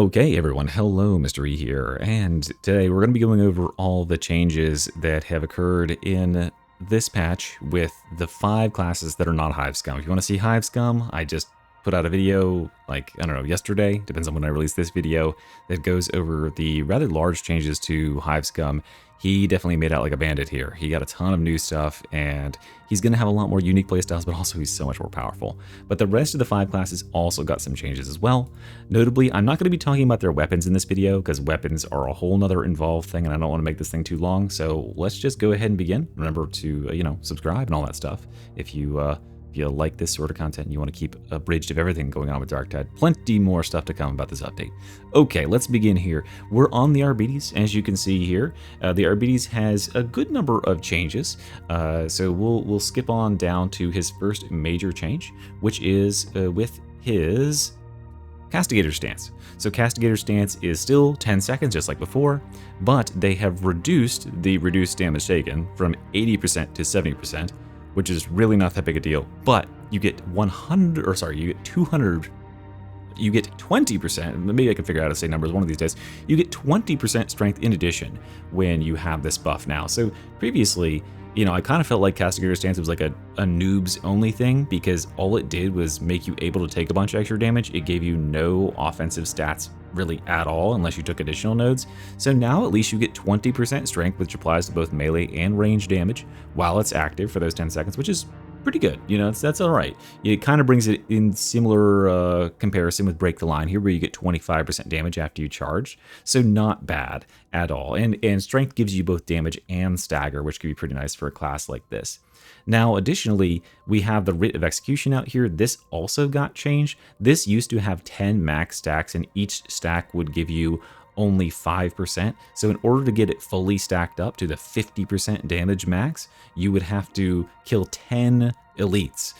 Okay, everyone, hello, Mr. E here, and today we're going to be going over all the changes that have occurred in this patch with the 5 classes that are not Hive Scum. If you want to see Hive Scum, I just put out a video, like, I don't know, yesterday, depends on when I release this video, that goes over the rather large changes to Hive Scum. He definitely made out like a bandit here. He got a ton of new stuff, and he's going to have a lot more unique playstyles, but also he's so much more powerful. But the rest of the 5 classes also got some changes as well. Notably, I'm not going to be talking about their weapons in this video, because weapons are a whole nother involved thing, and I don't want to make this thing too long, so let's just go ahead and begin. Remember to, subscribe and all that stuff if you like this sort of content and you want to keep abridged of everything going on with Darktide. Plenty more stuff to come about this update. Okay, let's begin here. We're on the Arbitrator, as you can see here. The Arbitrator has a good number of changes, so we'll skip on down to his first major change, which is with his Castigator stance. So Castigator stance is still 10 seconds just like before, but they have reduced the reduced damage taken from 80% to 70%, which is really not that big a deal. But you get 200, you get 20%, maybe I can figure out how to say numbers one of these days, you get 20% strength in addition when you have this buff now. So previously, I kind of felt like Castigator stance was like a noobs only thing, because all it did was make you able to take a bunch of extra damage. It gave you no offensive stats really at all unless you took additional nodes. So now at least you get 20% strength, which applies to both melee and range damage while it's active for those 10 seconds, which is pretty good. That's all right. It kind of brings it in similar comparison with Break the Line here, where you get 25% damage after you charge. So not bad at all. And strength gives you both damage and stagger, which can be pretty nice for a class like this. Now, additionally, we have the Writ of Execution out here. This also got changed. This used to have 10 max stacks, and each stack would give you only 5%. So in order to get it fully stacked up to the 50% damage max, you would have to kill 10 elites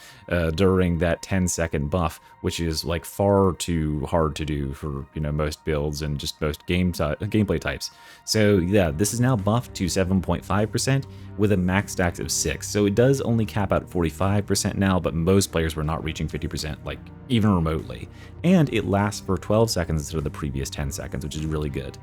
during that 10-second buff, which is like far too hard to do for most builds and just most gameplay types. So yeah, this is now buffed to 7.5% with a max stacks of 6. So it does only cap out at 45% now, but most players were not reaching 50%, like even remotely. And it lasts for 12 seconds instead of the previous 10 seconds, which is really good.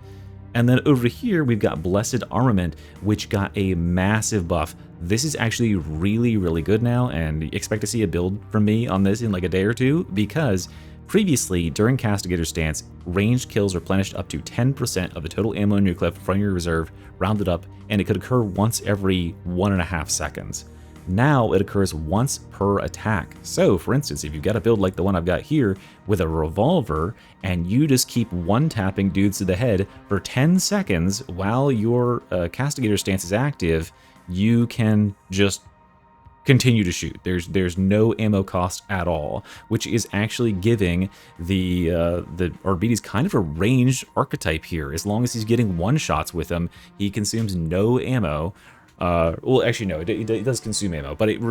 And then over here, we've got Blessed Armament, which got a massive buff. This is actually really, really good now, and expect to see a build from me on this in like a day or two, because previously, during Castigator stance, ranged kills replenished up to 10% of the total ammo in your clip from your reserve, rounded up, and it could occur once every 1.5 seconds. Now it occurs once per attack. So for instance, if you've got a build like the one I've got here with a revolver, and you just keep one-tapping dudes to the head for 10 seconds while your Castigator stance is active, you can just continue to shoot. There's no ammo cost at all, which is actually giving the Arbitrator kind of a ranged archetype here. As long as he's getting one-shots with him, he consumes no ammo. Well, actually, no, it does consume ammo, but it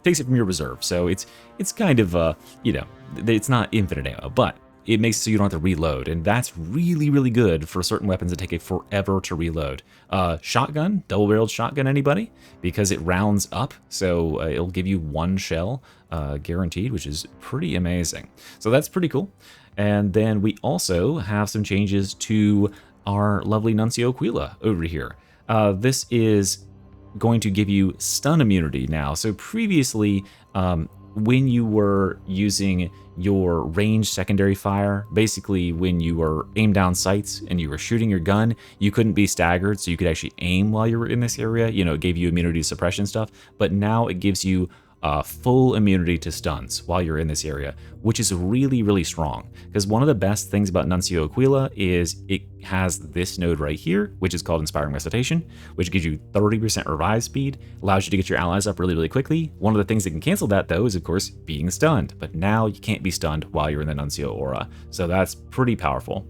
takes it from your reserve. So it's kind of, it's not infinite ammo, but it makes it so you don't have to reload. And that's really, really good for certain weapons that take it forever to reload. Shotgun, double-barreled shotgun, anybody? Because it rounds up, so it'll give you 1 shell guaranteed, which is pretty amazing. So that's pretty cool. And then we also have some changes to our lovely Nuncio Aquila over here. This is going to give you stun immunity now. So previously, when you were using your ranged secondary fire, basically when you were aimed down sights and you were shooting your gun, you couldn't be staggered, so you could actually aim while you were in this area. It gave you immunity to suppression stuff, but now it gives you full immunity to stuns while you're in this area, which is really, really strong. Because one of the best things about Nuncio Aquila is it has this node right here, which is called Inspiring Recitation, which gives you 30% revive speed, allows you to get your allies up really, really quickly. One of the things that can cancel that, though, is, of course, being stunned. But now you can't be stunned while you're in the Nuncio aura, so that's pretty powerful.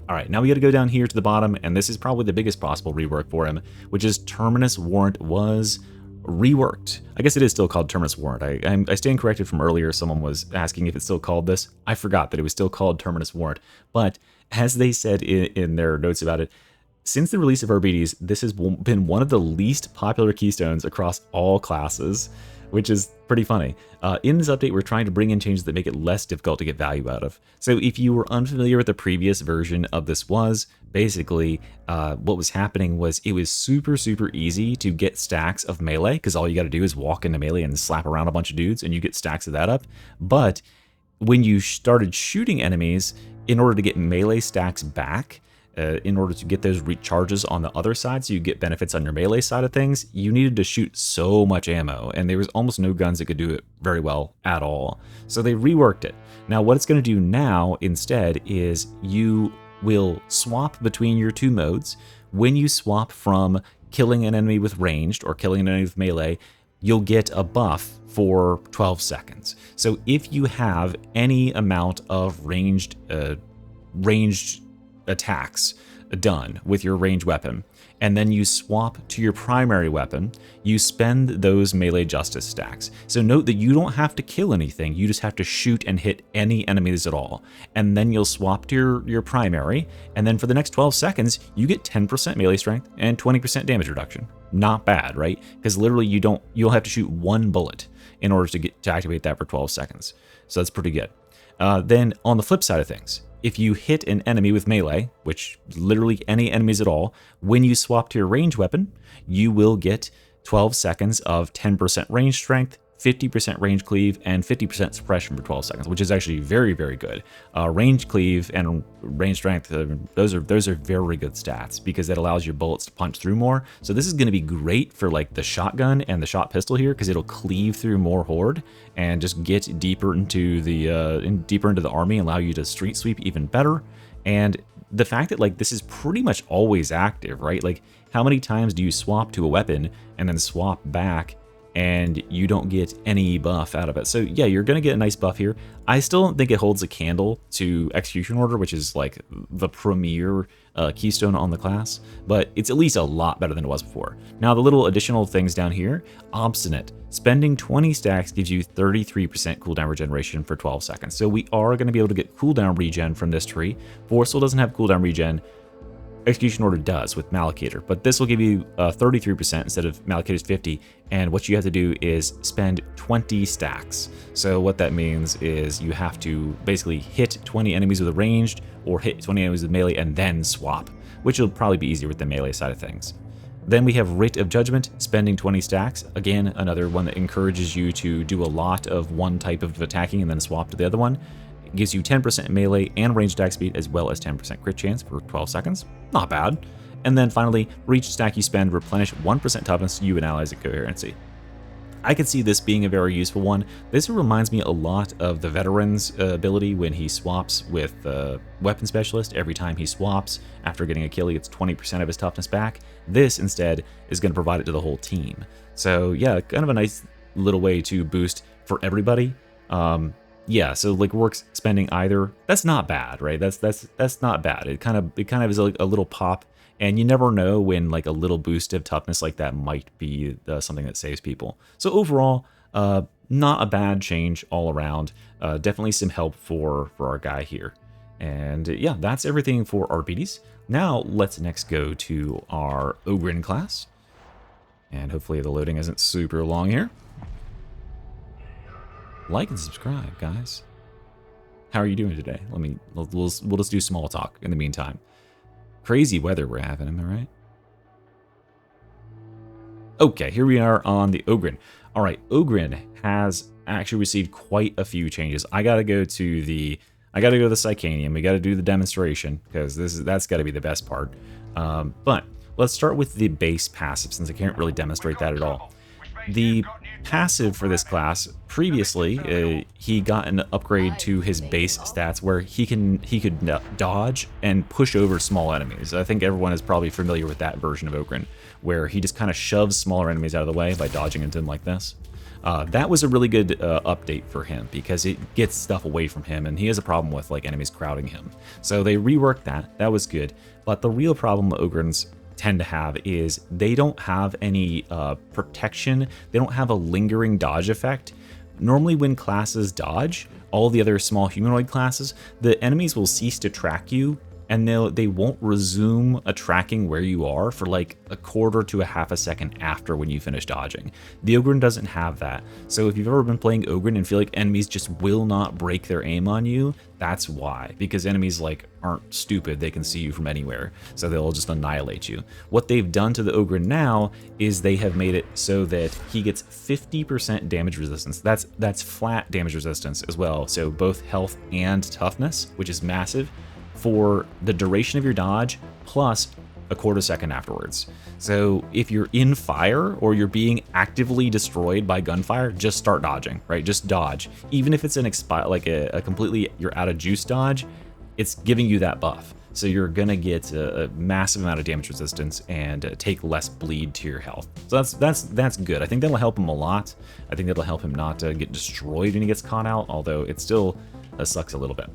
All right, now we got to go down here to the bottom, and this is probably the biggest possible rework for him, which is Terminus Warrant was reworked. I guess it is still called Terminus Warrant. I stand corrected from earlier. Someone was asking if it's still called this. I forgot that it was still called Terminus Warrant. But as they said in their notes about it, since the release of Arbitrator, this has been one of the least popular keystones across all classes, which is pretty funny. In this update, we're trying to bring in changes that make it less difficult to get value out of. So if you were unfamiliar with the previous version of this basically what was happening was it was super easy to get stacks of melee, because all you got to do is walk into melee and slap around a bunch of dudes and you get stacks of that up. But when you started shooting enemies, in order to get melee stacks back, in order to get those recharges on the other side, so you get benefits on your melee side of things, you needed to shoot so much ammo, and there was almost no guns that could do it very well at all. So they reworked it. Now what it's going to do now instead is you will swap between your two modes. When you swap from killing an enemy with ranged or killing an enemy with melee, you'll get a buff for 12 seconds. So if you have any amount of ranged attacks done with your ranged weapon, and then you swap to your primary weapon, you spend those melee justice stacks. So note that you don't have to kill anything, you just have to shoot and hit any enemies at all. And then you'll swap to your primary, and then for the next 12 seconds, you get 10% melee strength and 20% damage reduction. Not bad, right? Because literally you'll have to shoot one bullet in order to activate that for 12 seconds. So that's pretty good. Then on the flip side of things, if you hit an enemy with melee, which literally any enemies at all, when you swap to your ranged weapon, you will get 12 seconds of 10% range strength, 50% range cleave, and 50% suppression for 12 seconds, which is actually very good. Range cleave and range strength, those are very good stats because that allows your bullets to punch through more. So this is going to be great for like the shotgun and the shot pistol here, because it'll cleave through more horde and just get deeper into the army and allow you to street sweep even better. And the fact that like this is pretty much always active, right? Like how many times do you swap to a weapon and then swap back and you don't get any buff out of it? So yeah, you're going to get a nice buff here. I still don't think it holds a candle to Execution Order, which is like the premier keystone on the class, but it's at least a lot better than it was before. Now the little additional things down here, Obstinate. Spending 20 stacks gives you 33% cooldown regeneration for 12 seconds. So we are going to be able to get cooldown regen from this tree. Forceful doesn't have cooldown regen. Execution Order does with Malachiter, but this will give you 33% instead of Malachiter's 50, and what you have to do is spend 20 stacks. So what that means is you have to basically hit 20 enemies with a ranged or hit 20 enemies with melee and then swap, which will probably be easier with the melee side of things. Then we have Writ of Judgment, spending 20 stacks. Again, another one that encourages you to do a lot of one type of attacking and then swap to the other one. It gives you 10% melee and ranged attack speed, as well as 10% crit chance for 12 seconds. Not bad. And then finally, for each stack you spend, replenish 1% toughness to you and allies at coherency. I could see this being a very useful one. This reminds me a lot of the Veteran's ability when he swaps with Weapon Specialist. Every time he swaps, after getting a kill, he gets 20% of his toughness back. This, instead, is going to provide it to the whole team. So yeah, kind of a nice little way to boost for everybody. Yeah, so like works spending either. That's not bad, right? That's not bad. It kind of is like a little pop, and you never know when like a little boost of toughness like that might be something that saves people. So overall, not a bad change all around. Definitely some help for our guy here. And yeah, that's everything for Arbitrator. Now let's next go to our Ogryn class, and hopefully the loading isn't super long here. Like and subscribe, guys. How are you doing today? We'll just do small talk in the meantime. Crazy weather we're having, am I right? Okay, here we are on the Ogryn. All right, Ogryn has actually received quite a few changes. I gotta go to the Psycanium. We gotta do the demonstration because that's got to be the best part. But let's start with the base passive, since I can't really demonstrate that at all. The passive for this class, previously, he got an upgrade to his base stats where he could dodge and push over small enemies. I think everyone is probably familiar with that version of Ogryn, where he just kind of shoves smaller enemies out of the way by dodging into them like this. That was a really good update for him because it gets stuff away from him, and he has a problem with like enemies crowding him. So they reworked that. That was good. But the real problem Ogryns tend to have is they don't have any protection. They don't have a lingering dodge effect. Normally when classes dodge, all the other small humanoid classes, the enemies will cease to track you and they won't resume a tracking where you are for like a quarter to a half a second after when you finish dodging. The Ogryn doesn't have that. So if you've ever been playing Ogryn and feel like enemies just will not break their aim on you, that's why. Because enemies like aren't stupid, they can see you from anywhere, so they'll just annihilate you. What they've done to the Ogryn now is they have made it so that he gets 50% damage resistance. That's flat damage resistance as well, so both health and toughness, which is massive, for the duration of your dodge, plus a quarter second afterwards. So if you're in fire or you're being actively destroyed by gunfire, just start dodging, right? Just dodge. Even if it's an a completely you're out of juice dodge, it's giving you that buff. So you're gonna get a massive amount of damage resistance and take less bleed to your health. So that's good. I think that'll help him a lot. I think that'll help him not get destroyed when he gets caught out, although it still sucks a little bit.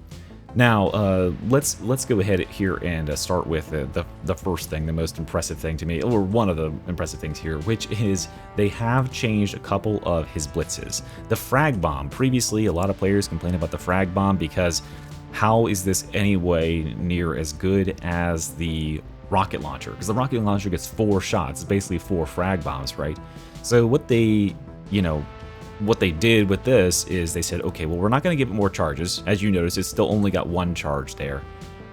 Now, let's go ahead here and start with the first thing, the most impressive thing to me, or one of the impressive things here, which is they have changed a couple of his blitzes. The frag bomb. Previously, a lot of players complained about the frag bomb because how is this anyway near as good as the rocket launcher? Because the rocket launcher gets 4 shots. It's basically 4 frag bombs, right? So what they did with this is they said, okay, well, we're not going to give it more charges. As you notice, it's still only got 1 charge there,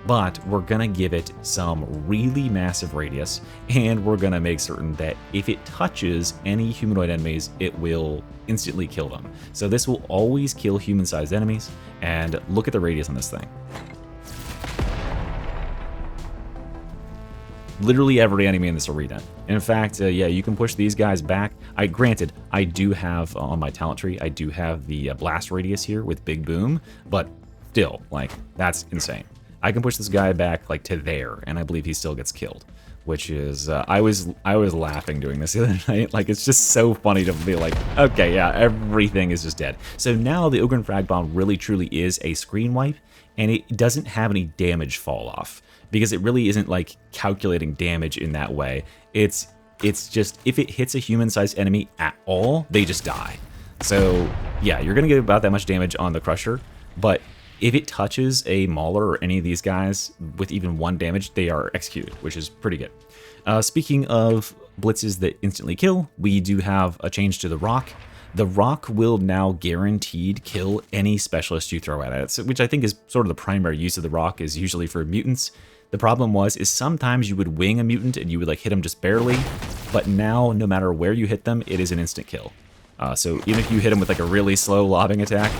but we're going to give it some really massive radius, and we're going to make certain that if it touches any humanoid enemies, it will instantly kill them. So this will always kill human-sized enemies, and look at the radius on this thing. Literally every enemy in this arena. In fact, yeah, you can push these guys back. Granted, I do have on my talent tree, I do have the blast radius here with Big Boom, but still, like, that's insane. I can push this guy back like to there, and I believe he still gets killed, which is I was laughing doing this the other night. Like, it's just so funny to be like, okay, yeah, everything is just dead. So now the Ogryn Frag Bomb really truly is a screen wipe, and it doesn't have any damage fall off, because it really isn't like calculating damage in that way. It's just, if it hits a human-sized enemy at all, they just die. So yeah, you're gonna get about that much damage on the Crusher, but if it touches a Mauler or any of these guys with even 1 damage, they are executed, which is pretty good. Speaking of blitzes that instantly kill, we do have a change to the Rock. The Rock will now guaranteed kill any specialist you throw at it, which I think is sort of the primary use of the Rock, is usually for mutants. The problem is sometimes you would wing a mutant and you would like hit them just barely, but now no matter where you hit them, it is an instant kill. So even if you hit them with like a really slow lobbing attack,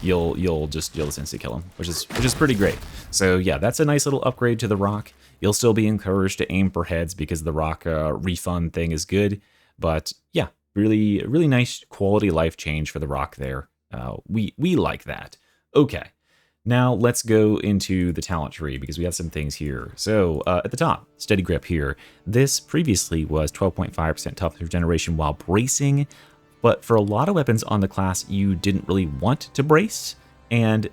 you'll just instant kill them, which is pretty great. So yeah, that's a nice little upgrade to the Rock. You'll still be encouraged to aim for heads because the Rock refund thing is good, but yeah, really nice quality life change for the Rock there. We like that. Okay. Now let's go into the talent tree because we have some things here. So at the top, Steady Grip here. This previously was 12.5% toughness regeneration while bracing, but for a lot of weapons on the class, you didn't really want to brace, and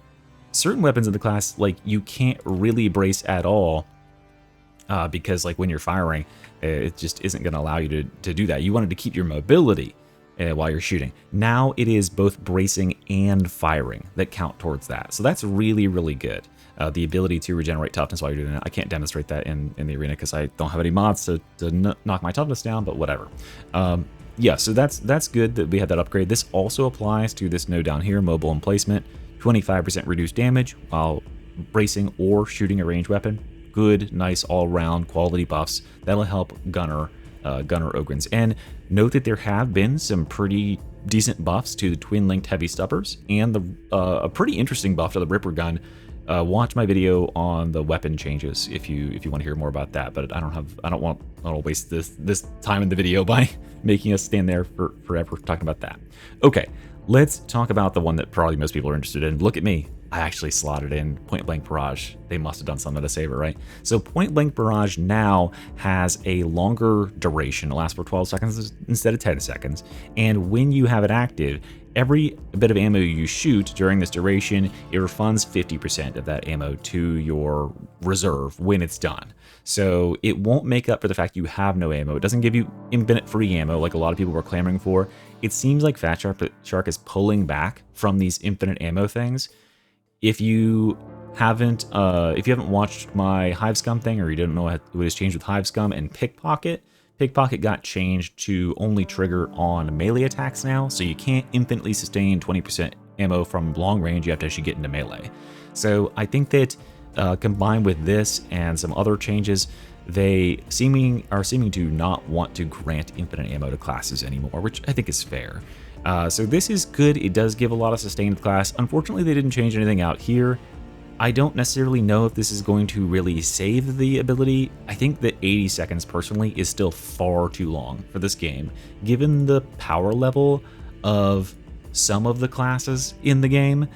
certain weapons in the class, like, you can't really brace at all because like when you're firing, it just isn't going to allow you to do that. You wanted to keep your mobility while you're shooting. Now it is both bracing and firing that count towards that. So that's really good. The ability to regenerate toughness while you're doing it. I can't demonstrate that in the arena because I don't have any mods to knock my toughness down, but whatever. Yeah, so that's good that we have that upgrade. This also applies to this node down here, mobile emplacement. 25% reduced damage while bracing or shooting a ranged weapon. Good, nice all-around quality buffs. That'll help Gunner Ogryns. And note that there have been some pretty decent buffs to the twin-linked heavy stubbers and a pretty interesting buff to the Ripper gun. Watch my video on the weapon changes if you want to hear more about that. But I don't want to waste this time in the video by making us stand there for forever talking about that. Okay, let's talk about the one that probably most people are interested in. Look at me. I actually slotted in Point Blank Barrage. They must have done something to save it, right? So Point Blank Barrage now has a longer duration. It lasts for 12 seconds instead of 10 seconds. And when you have it active, every bit of ammo you shoot during this duration, it refunds 50% of that ammo to your reserve when it's done. So it won't make up for the fact you have no ammo. It doesn't give you infinite free ammo like a lot of people were clamoring for. It seems like Fat Shark is pulling back from these infinite ammo things. If you if you haven't watched my Hive Scum thing, or you don't know what has changed with Hive Scum and Pickpocket, Pickpocket got changed to only trigger on melee attacks now, so you can't infinitely sustain 20% ammo from long range. You have to actually get into melee. So I think that combined with this and some other changes, they are seeming to not want to grant infinite ammo to classes anymore, which I think is fair. So this is good. It does give a lot of sustain to the class. Unfortunately, they didn't change anything out here. I don't necessarily know if this is going to really save the ability. I think that 80 seconds personally is still far too long for this game, given the power level of some of the classes in the game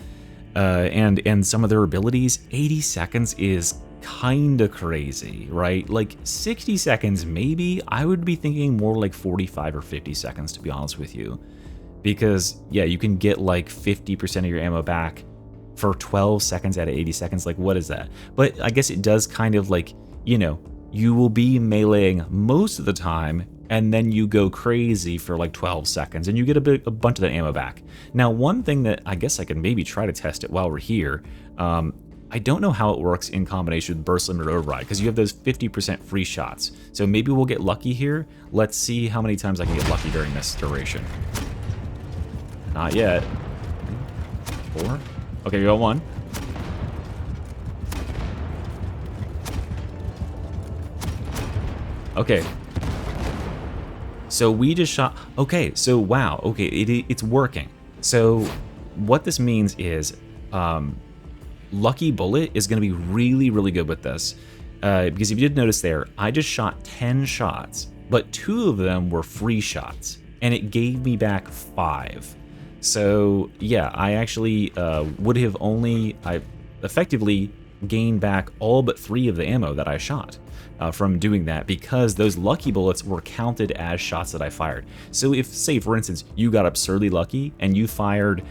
and some of their abilities. 80 seconds is kind of crazy, right? Like 60 seconds maybe. I would be thinking more like 45 or 50 seconds, to be honest with you, because yeah, you can get like 50% of your ammo back for 12 seconds out of 80 seconds. Like, what is that? But I guess it does kind of like, you know, you will be meleeing most of the time, and then you go crazy for like 12 seconds, and you get a bunch of that ammo back. Now, one thing that I guess I can maybe try to test it while we're here, I don't know how it works in combination with Burst Limit Override, because you have those 50% free shots. So maybe we'll get lucky here. Let's see how many times I can get lucky during this duration. Not yet. 4. Okay, we got 1. Okay. So we just shot... Okay, so wow. Okay, it's working. So what this means is Lucky Bullet is going to be really, really good with this. Because if you did notice there, I just shot 10 shots, but 2 of them were free shots, and it gave me back 5. So yeah, I actually would have I effectively gained back all but 3 of the ammo that I shot from doing that, because those lucky bullets were counted as shots that I fired. So if, say for instance, you got absurdly lucky and you fired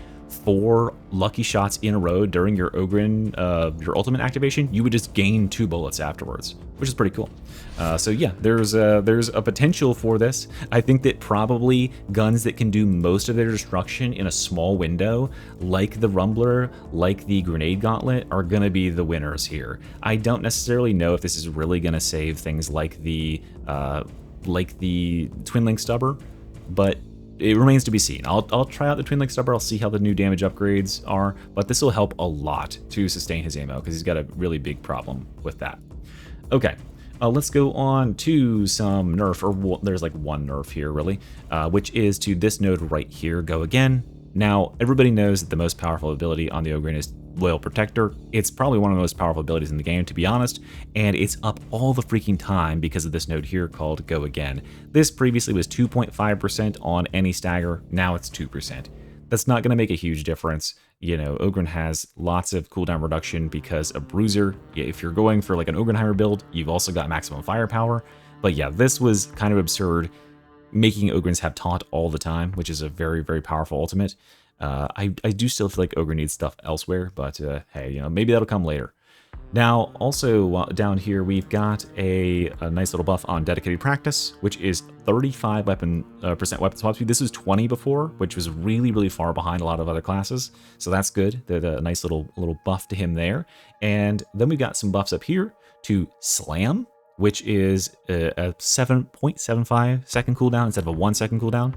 4 lucky shots in a row during your Ogryn, your ultimate activation, you would just gain 2 bullets afterwards, which is pretty cool. So yeah, there's a potential for this. I think that probably guns that can do most of their destruction in a small window, like the Rumbler, like the Grenade Gauntlet, are gonna be the winners here. I don't necessarily know if this is really gonna save things like the Twin Link Stubber, but it remains to be seen. I'll try out the Twin Link Stubber, I'll see how the new damage upgrades are, but this will help a lot to sustain his ammo, because he's got a really big problem with that. Okay, let's go on to some nerf, or there's like one nerf here really, which is to this node right here, Go Again. Now, everybody knows that the most powerful ability on the Ogryn is Loyal Protector. It's probably one of the most powerful abilities in the game, to be honest, and it's up all the freaking time because of this node here called Go Again. This previously was 2.5% on any stagger, now it's 2%. That's not going to make a huge difference. You know, Ogryn has lots of cooldown reduction because of Bruiser. If you're going for like an Ogrynheimer build, you've also got maximum firepower. But yeah, this was kind of absurd, making Ogryns have taunt all the time, which is a very, very powerful ultimate. I do still feel like Ogryn needs stuff elsewhere, but hey, you know, maybe that'll come later. Now, also down here, we've got a nice little buff on Dedicated Practice, which is 35% weapon swap speed. This was 20 before, which was really, really far behind a lot of other classes. So that's good. There's a nice little buff to him there. And then we've got some buffs up here to Slam, which is a 7.75 second cooldown instead of a 1 second cooldown.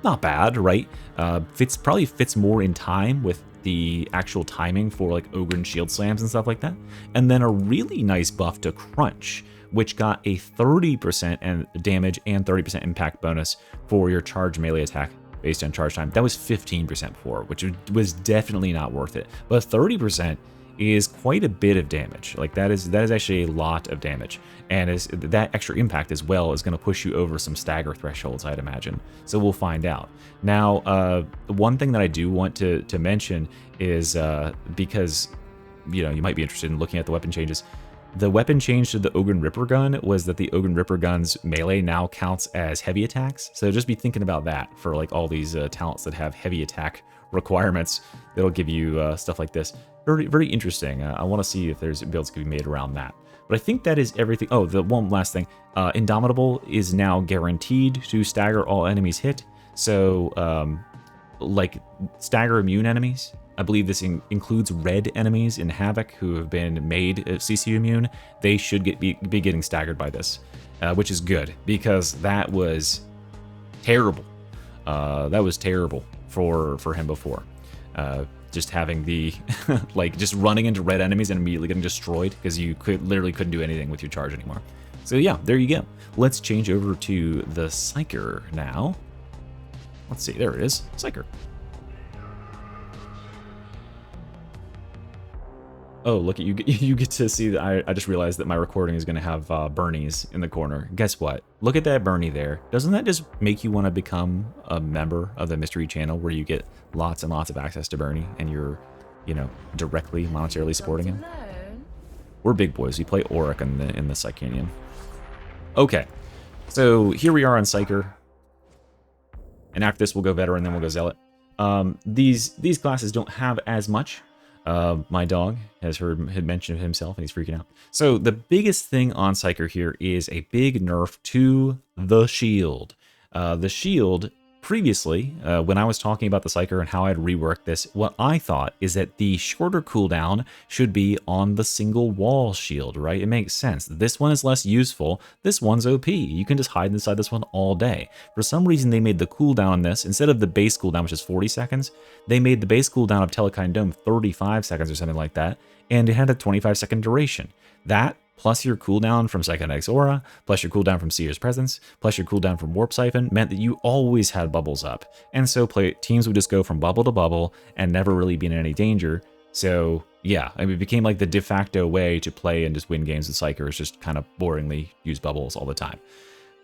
Not bad, right? Probably fits more in time with the actual timing for like Ogryn shield slams and stuff like that. And then a really nice buff to Crunch, which got a 30% damage and 30% impact bonus for your charge melee attack based on charge time. That was 15% before, which was definitely not worth it. But 30% is quite a bit of damage. Like that is actually a lot of damage, and that extra impact as well is going to push you over some stagger thresholds, I'd imagine. So we'll find out. Now, one thing that I do want to mention is because you know you might be interested in looking at the weapon changes. The weapon change to the Ogryn Ripper gun was that the Ogryn Ripper gun's melee now counts as heavy attacks. So just be thinking about that for like all these talents that have heavy attack requirements. That'll give you stuff like this. Very, very interesting. I want to see if there's builds can be made around that. But I think that is everything. Oh, the one last thing. Indomitable is now guaranteed to stagger all enemies hit. So, like, stagger immune enemies I believe this includes red enemies in Havoc who have been made CC immune. They should be getting staggered by this, which is good because that was terrible. That was terrible for him before. Just having the like just running into red enemies and immediately getting destroyed because you literally couldn't do anything with your charge anymore. So yeah, there you go. Let's change over to the Psyker now. Let's see, there it is, Psyker. Oh, look at you! You get to see that. I just realized that my recording is going to have Bernies in the corner. Guess what? Look at that Bernie there. Doesn't that just make you want to become a member of the mystery channel where you get lots and lots of access to Bernie and you're, you know, directly monetarily supporting him? We're big boys. We play Auric in the Psychanian. Okay, so here we are on Psyker, and after this we'll go Veteran, then we'll go Zealot. These classes don't have as much. My dog had mentioned himself and he's freaking out. So the biggest thing on Psyker here is a big nerf to the shield. The shield previously, when I was talking about the Psyker and how I'd reworked this, what I thought is that the shorter cooldown should be on the single wall shield, right? It makes sense. This one is less useful. This one's OP. You can just hide inside this one all day. For some reason, they made the cooldown on this, instead of the base cooldown, which is 40 seconds, they made the base cooldown of Telekine Dome 35 seconds or something like that, and it had a 25-second duration. That, plus your cooldown from Psychonetics Aura, plus your cooldown from Seer's Presence, plus your cooldown from Warp Siphon, meant that you always had bubbles up. And so teams would just go from bubble to bubble and never really be in any danger. So yeah, I mean, it became like the de facto way to play and just win games with Psyker, is just kind of boringly use bubbles all the time.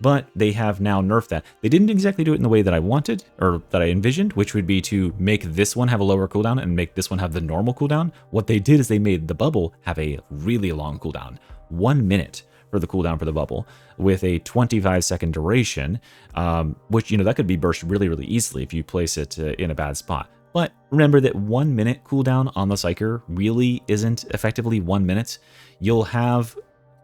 But they have now nerfed that. They didn't exactly do it in the way that I wanted, or that I envisioned, which would be to make this one have a lower cooldown and make this one have the normal cooldown. What they did is they made the bubble have a really long cooldown. 1 minute for the cooldown for the bubble, with a 25-second duration, which, you know, that could be burst really, really easily if you place it in a bad spot. But remember that 1 minute cooldown on the Psyker really isn't effectively 1 minute. You'll have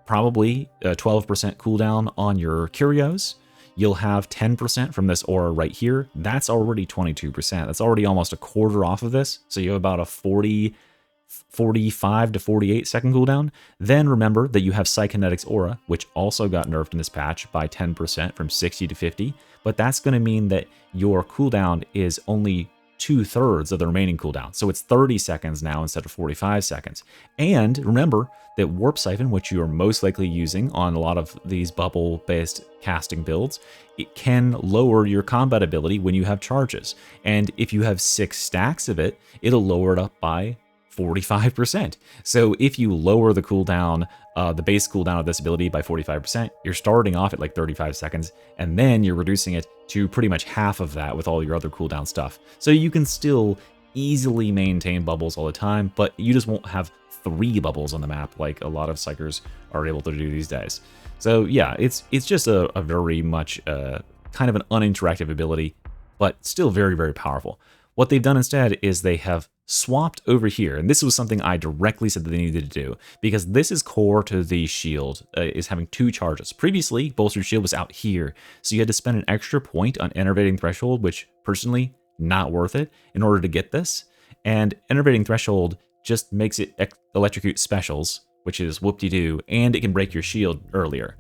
probably a 12% cooldown on your Curios. You'll have 10% from this aura right here. That's already 22%. That's already almost a quarter off of this. So you have about a 45 to 48 second cooldown. Then remember that you have Psychonetics Aura, which also got nerfed in this patch by 10% from 60 to 50. But that's going to mean that your cooldown is only 2/3 of the remaining cooldown. So it's 30 seconds now instead of 45 seconds. And remember that Warp Siphon, which you are most likely using on a lot of these bubble-based casting builds, it can lower your combat ability when you have charges. And if you have 6 stacks of it, it'll lower it up by 45%. So if you lower the cooldown, the base cooldown of this ability by 45%, you're starting off at like 35 seconds, and then you're reducing it to pretty much half of that with all your other cooldown stuff. So you can still easily maintain bubbles all the time, but you just won't have 3 bubbles on the map like a lot of Psykers are able to do these days. So yeah, it's just a very much kind of an uninteractive ability, but still very, very powerful. What they've done instead is they have swapped over here, and this was something I directly said that they needed to do, because this is core to the shield, is having 2 charges. Previously, Bolstered Shield was out here, so you had to spend an extra point on Enervating Threshold, which, personally, not worth it, in order to get this. And Enervating Threshold just makes it electrocute specials, which is whoop-de-doo, and it can break your shield earlier.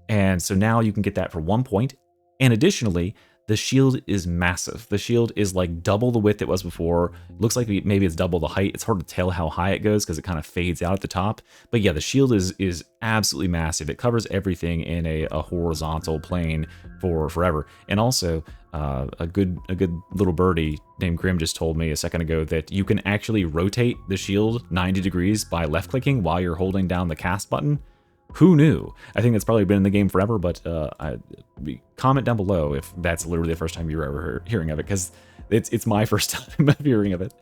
And so now you can get that for 1 point, and additionally, the shield is massive. The shield is like double the width it was before. Looks like maybe it's double the height. It's hard to tell how high it goes because it kind of fades out at the top. But yeah, the shield is absolutely massive. It covers everything in a horizontal plane for forever. And also, a good little birdie named Grim just told me a second ago that you can actually rotate the shield 90 degrees by left-clicking while you're holding down the cast button. Who knew? I think that's probably been in the game forever, but comment down below if that's literally the first time you were ever hearing of it, because it's my first time of hearing of it.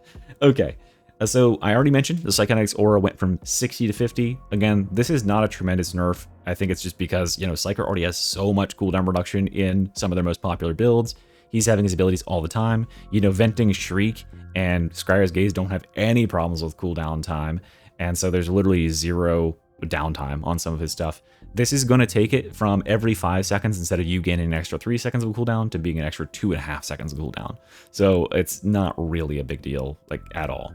Okay, so I already mentioned the Psychonetics Aura went from 60 to 50. Again, this is not a tremendous nerf. I think it's just because, you know, Psyker already has so much cooldown reduction in some of their most popular builds. He's having his abilities all the time. You know, Venting Shriek and Scryer's Gaze don't have any problems with cooldown time. And so there's literally zero downtime on some of his stuff. This is going to take it from every 5 seconds, instead of you gaining an extra 3 seconds of cooldown, to being an extra 2.5 seconds of cooldown. So it's not really a big deal, like, at all.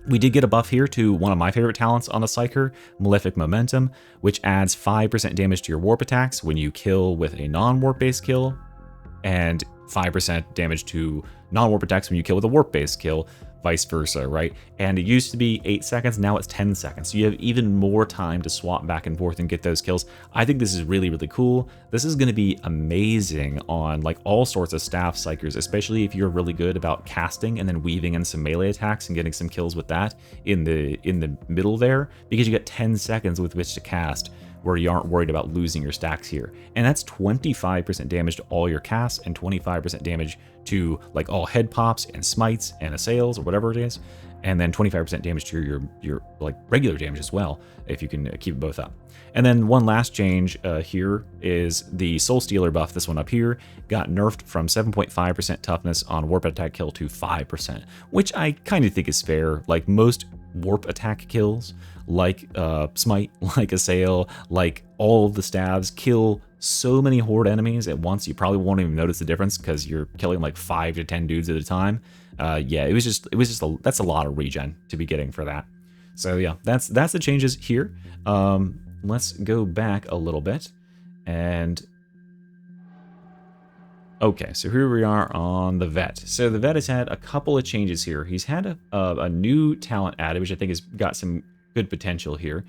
We did get a buff here to one of my favorite talents on the Psyker, Malefic Momentum, which adds 5% damage to your warp attacks when you kill with a non-warp based kill, and 5% damage to non-warp attacks when you kill with a warp-based kill, vice versa, right? And it used to be 8 seconds, now it's 10 seconds. So you have even more time to swap back and forth and get those kills. I think this is really, really cool. This is going to be amazing on like all sorts of staff psychers, especially if you're really good about casting and then weaving in some melee attacks and getting some kills with that in the middle there, because you get 10 seconds with which to cast, where you aren't worried about losing your stacks here. And that's 25% damage to all your casts and 25% damage to like all head pops and smites and assails or whatever it is. And then 25% damage to your like regular damage as well, if you can keep both up. And then one last change here is the Soul Stealer buff. This one up here got nerfed from 7.5% toughness on warp attack kill to 5%, which I kind of think is fair. Like most warp attack kills, like smite, like assail, like all of the stabs, kill so many horde enemies at once you probably won't even notice the difference because you're killing like 5 to 10 dudes at a time. Yeah, it was just that's a lot of regen to be getting for that. So yeah, that's the changes here. Let's go back a little bit and okay, so here we are on the vet. So the vet has had a couple of changes here. He's had a new talent added, which I think has got some good potential here,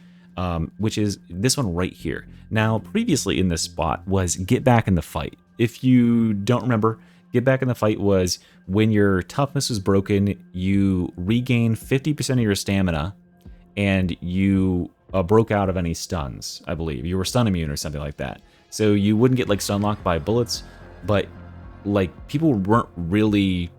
which is this one right here. Now, previously in this spot was Get Back in the Fight. If you don't remember, Get Back in the Fight was when your toughness was broken, you regain 50% of your stamina, and you broke out of any stuns, I believe. You were stun immune or something like that. So you wouldn't get like stun locked by bullets, but like people weren't really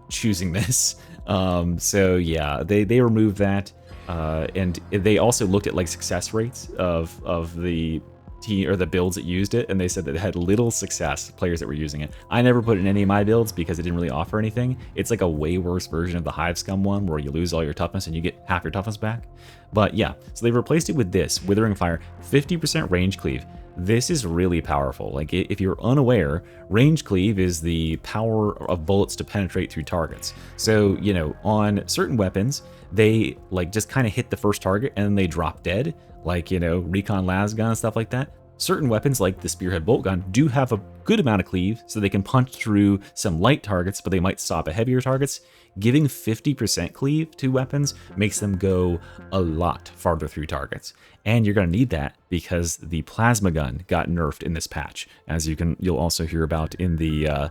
choosing this. So yeah, they removed that. And they also looked at like success rates of the team or the builds that used it, and they said that it had little success, players that were using it. I never put it in any of my builds because it didn't really offer anything. It's like a way worse version of the Hive Scum one where you lose all your toughness and you get half your toughness back. But yeah, so they replaced it with this Withering Fire, 50% range cleave. This is really powerful. Like if you're unaware, range cleave is the power of bullets to penetrate through targets. So, you know, on certain weapons, they like just kind of hit the first target and then they drop dead, like, you know, recon las gun and stuff like that. Certain weapons like the spearhead bolt gun do have a good amount of cleave, so they can punch through some light targets, but they might stop at heavier targets. Giving 50% cleave to weapons makes them go a lot farther through targets. And you're going to need that because the plasma gun got nerfed in this patch, as you'll also hear about in the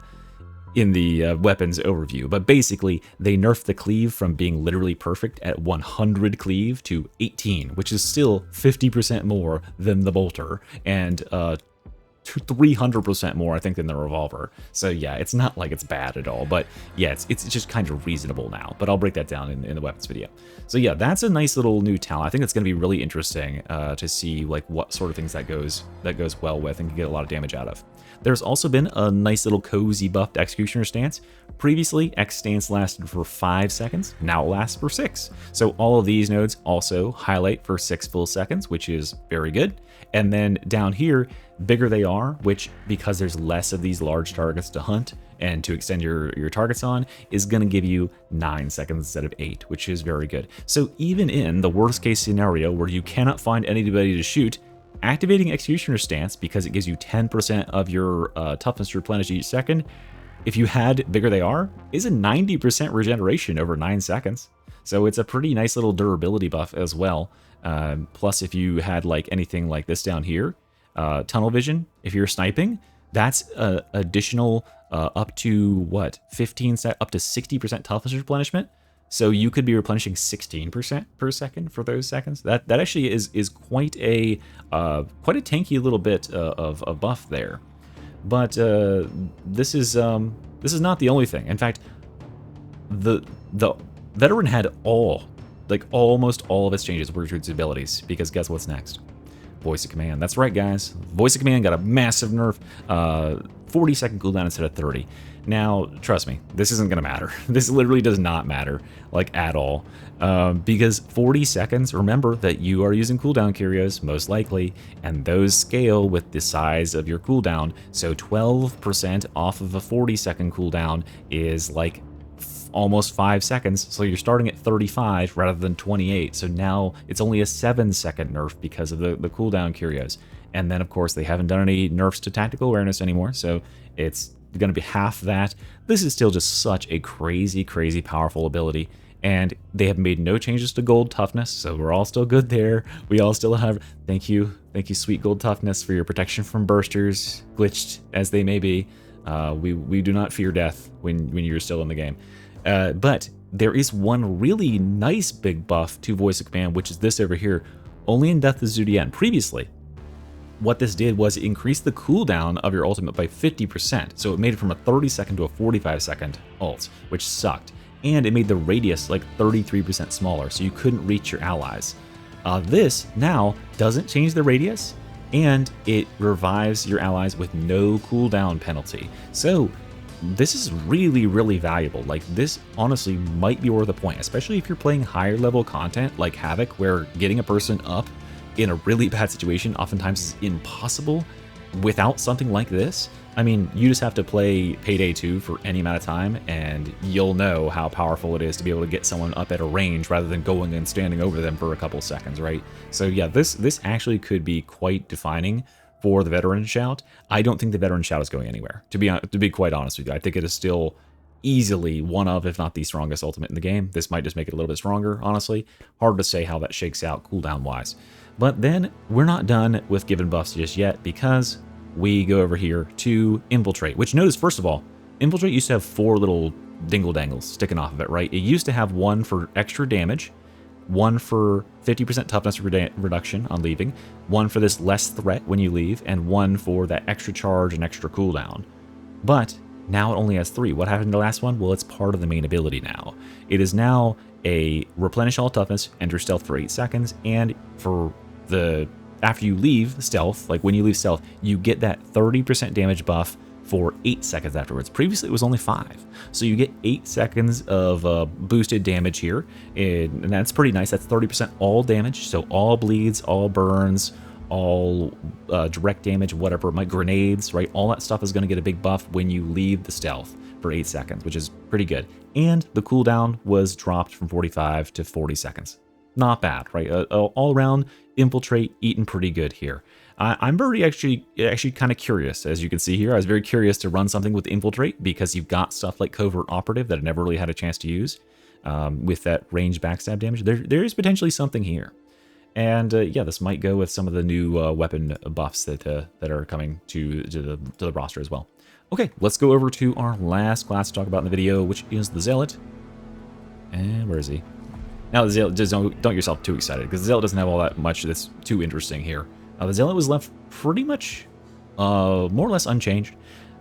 weapons overview. But basically, they nerfed the cleave from being literally perfect at 100 cleave to 18, which is still 50% more than the bolter, and 300% more, I think, than the revolver. So yeah, it's not like it's bad at all, but yeah, it's just kind of reasonable now. But I'll break that down in the weapons video. So yeah, that's a nice little new talent. I think it's going to be really interesting to see like what sort of things that goes well with and can get a lot of damage out of. There's also been a nice little cozy buffed Executioner stance. Previously, X stance lasted for 5 seconds, now it lasts for 6. So all of these nodes also highlight for 6 full seconds, which is very good. And then down here, bigger they are, which because there's less of these large targets to hunt and to extend your targets on, is going to give you 9 seconds instead of 8, which is very good. So even in the worst case scenario where you cannot find anybody to shoot, activating Executioner stance, because it gives you 10% of your toughness replenished each second, if you had bigger they are, is a 90% regeneration over 9 seconds. So it's a pretty nice little durability buff as well. Plus, if you had like anything like this down here, tunnel vision, if you're sniping, that's additional up to what, 15 up to 60% toughness replenishment. So you could be replenishing 16% per second for those seconds. That actually is quite a tanky little bit of buff there. But this is not the only thing. In fact, the veteran had almost all of its changes were to its abilities, because guess what's next? Voice of Command. That's right, guys. Voice of Command got a massive nerf. 40-second cooldown instead of 30. Now, trust me, this isn't going to matter. This literally does not matter, like, at all. Because 40 seconds, remember that you are using cooldown curios, most likely, and those scale with the size of your cooldown. So 12% off of a 40-second cooldown is, like, almost 5 seconds, so you're starting at 35 rather than 28. So now it's only a 7-second nerf because of the cooldown curios. And then, of course, they haven't done any nerfs to tactical awareness anymore, so it's going to be half that. This is still just such a crazy, crazy powerful ability, and they have made no changes to gold toughness, so we're all still good there. We all still have, thank you, sweet gold toughness, for your protection from bursters, glitched as they may be. We do not fear death when you're still in the game. But there is one really nice big buff to Voice of Command, which is this over here, only in Death of Zudian. Previously, what this did was increase the cooldown of your ultimate by 50%. So it made it from a 30-second to a 45-second ult, which sucked. And it made the radius like 33% smaller, so you couldn't reach your allies. This now doesn't change the radius, and it revives your allies with no cooldown penalty. So this is really, really valuable. Like, this honestly might be worth a point, especially if you're playing higher level content like Havoc, where getting a person up in a really bad situation oftentimes is impossible without something like this. I mean, you just have to play Payday 2 for any amount of time, and you'll know how powerful it is to be able to get someone up at a range rather than going and standing over them for a couple seconds, right? So yeah, this actually could be quite defining for the Veteran Shout. I don't think the Veteran Shout is going anywhere, to be quite honest with you. I think it is still easily one of, if not the strongest ultimate in the game. This might just make it a little bit stronger, honestly. Hard to say how that shakes out cooldown-wise. But then we're not done with given buffs just yet, because we go over here to Infiltrate, which, notice, first of all, Infiltrate used to have 4 little dingle-dangles sticking off of it, right? It used to have 1 for extra damage, 1 for 50% toughness reduction on leaving, 1 for this less threat when you leave, and 1 for that extra charge and extra cooldown. But now it only has 3. What happened to the last one? Well, it's part of the main ability now. It is now a replenish all toughness, enter stealth for 8 seconds, and for the after you leave stealth, like when you leave stealth, you get that 30% damage buff for 8 seconds afterwards. Previously, it was only 5. So you get 8 seconds of boosted damage here, and that's pretty nice. That's 30% all damage, so all bleeds, all burns, all direct damage, whatever, my grenades, right? All that stuff is going to get a big buff when you leave the stealth for 8 seconds, which is pretty good. And the cooldown was dropped from 45 to 40 seconds. Not bad, right? All around, Infiltrate eating pretty good here. I'm very actually kind of curious, as you can see here. I was very curious to run something with Infiltrate, because you've got stuff like Covert Operative that I never really had a chance to use with that range backstab damage. There is potentially something here. And yeah, this might go with some of the new weapon buffs that are coming to the roster as well. Okay, let's go over to our last class to talk about in the video, which is the Zealot. And where is he? Now, the Zealot, just don't get yourself too excited, because the Zealot doesn't have all that much that's too interesting here. The Zealot was left pretty much more or less unchanged.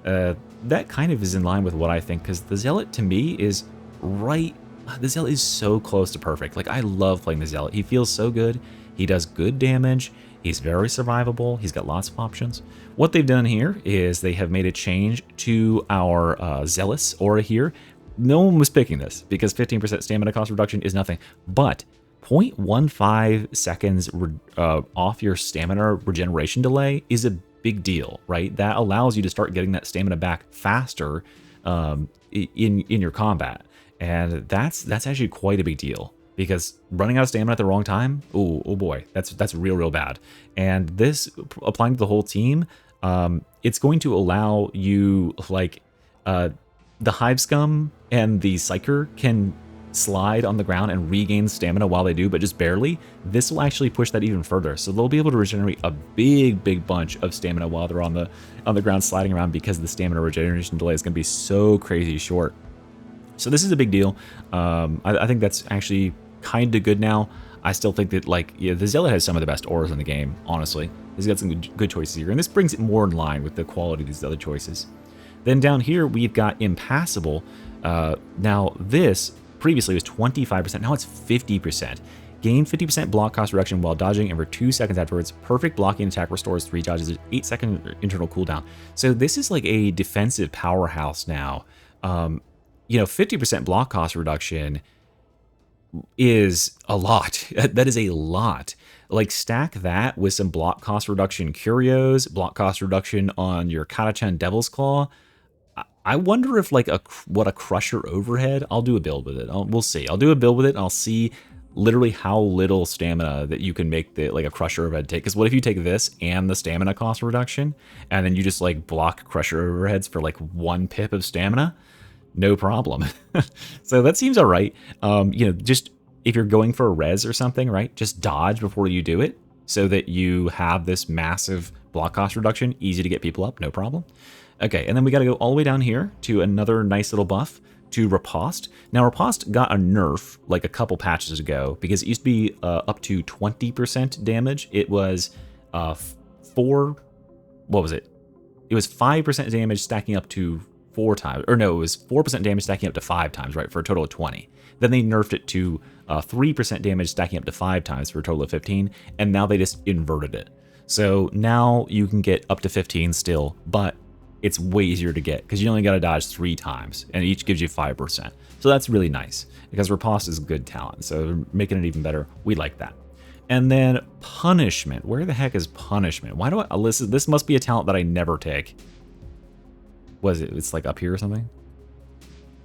That kind of is in line with what I think, because the Zealot, to me, is right... The Zealot is so close to perfect. Like, I love playing the Zealot. He feels so good. He does good damage. He's very survivable. He's got lots of options. What they've done here is they have made a change to our Zealous aura here. No one was picking this, because 15% stamina cost reduction is nothing, but 0.15 seconds off your stamina regeneration delay is a big deal, right? That allows you to start getting that stamina back faster in your combat, and that's actually quite a big deal, because running out of stamina at the wrong time, oh boy, that's real bad. And this, applying to the whole team, it's going to allow you, like, the Hive Scum and the Psyker can slide on the ground and regain stamina while they do, but just barely. This will actually push that even further, so they'll be able to regenerate a big bunch of stamina while they're on the ground sliding around, because the stamina regeneration delay is going to be so crazy short. So this is a big deal. I think that's actually kind of good now. I still think that, like, yeah, the Zealot has some of the best auras in the game, honestly. He's got some good choices here, and this brings it more in line with the quality of these other choices. Then down here, we've got Impassable. Now, this previously was 25%. Now it's 50%. Gain 50% block cost reduction while dodging and for 2 seconds afterwards. Perfect blocking attack restores 3 dodges at 8-second internal cooldown. So this is like a defensive powerhouse now. You know, 50% block cost reduction is a lot. That is a lot. Like, stack that with some block cost reduction curios, block cost reduction on your Katachan Devil's Claw. I wonder if like what a Crusher overhead. I'll do a build with it. We'll see. I'll do a build with it and I'll see literally how little stamina that you can make the like a Crusher overhead take. Because what if you take this and the stamina cost reduction and then you just like block Crusher overheads for like 1 pip of stamina? No problem. So that seems all right. You know, just if you're going for a res or something, right? Just dodge before you do it so that you have this massive block cost reduction. Easy to get people up, no problem. Okay, and then we got to go all the way down here to another nice little buff to Riposte. Now, Riposte got a nerf like a couple patches ago because it used to be up to 20% damage. It was what was it? It was 5% damage stacking up to 4 times. Or no, it was 4% damage stacking up to 5 times, right, for a total of 20. Then they nerfed it to 3% damage stacking up to 5 times for a total of 15, and now they just inverted it. So now you can get up to 15 still, but it's way easier to get because you only got to dodge 3 times and each gives you 5%. So that's really nice because Riposte is good talent. So making it even better, we like that. And then Punishment. Where the heck is Punishment? Why do I listen? This must be a talent that I never take. Was it? It's like up here or something?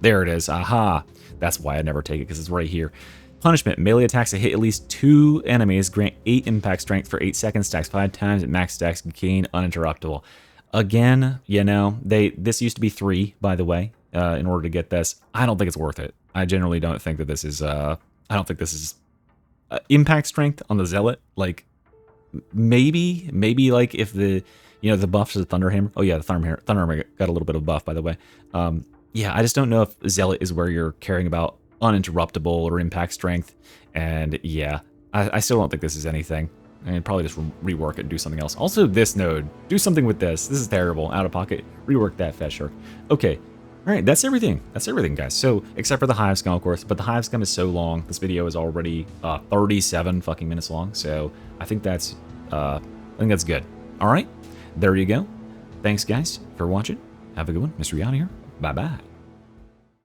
There it is. Aha. That's why I never take it because it's right here. Punishment. Melee attacks that hit at least 2 enemies grant 8 impact strength for 8 seconds, stacks 5 times, at max stacks, gain uninterruptible. Again, you know, this used to be 3, by the way, in order to get this. I don't think it's worth it. I generally don't think that this is, I don't think this is impact strength on the Zealot. Like, maybe like if the, you know, the buffs of the Thunderhammer. Oh yeah, the Thunderhammer got a little bit of buff, by the way. Yeah, I just don't know if Zealot is where you're caring about uninterruptible or impact strength. And yeah, I still don't think this is anything. And probably just rework it and do something else. Also, this node. Do something with this. This is terrible. Out of pocket. Rework that, Fat Shark. Okay. All right, that's everything. That's everything, guys. So, except for the Hive Scum, of course. But the Hive Scum is so long. This video is already 37 fucking minutes long. So, I think that's good. All right. There you go. Thanks, guys, for watching. Have a good one. Mr. Rihanna here. Bye-bye.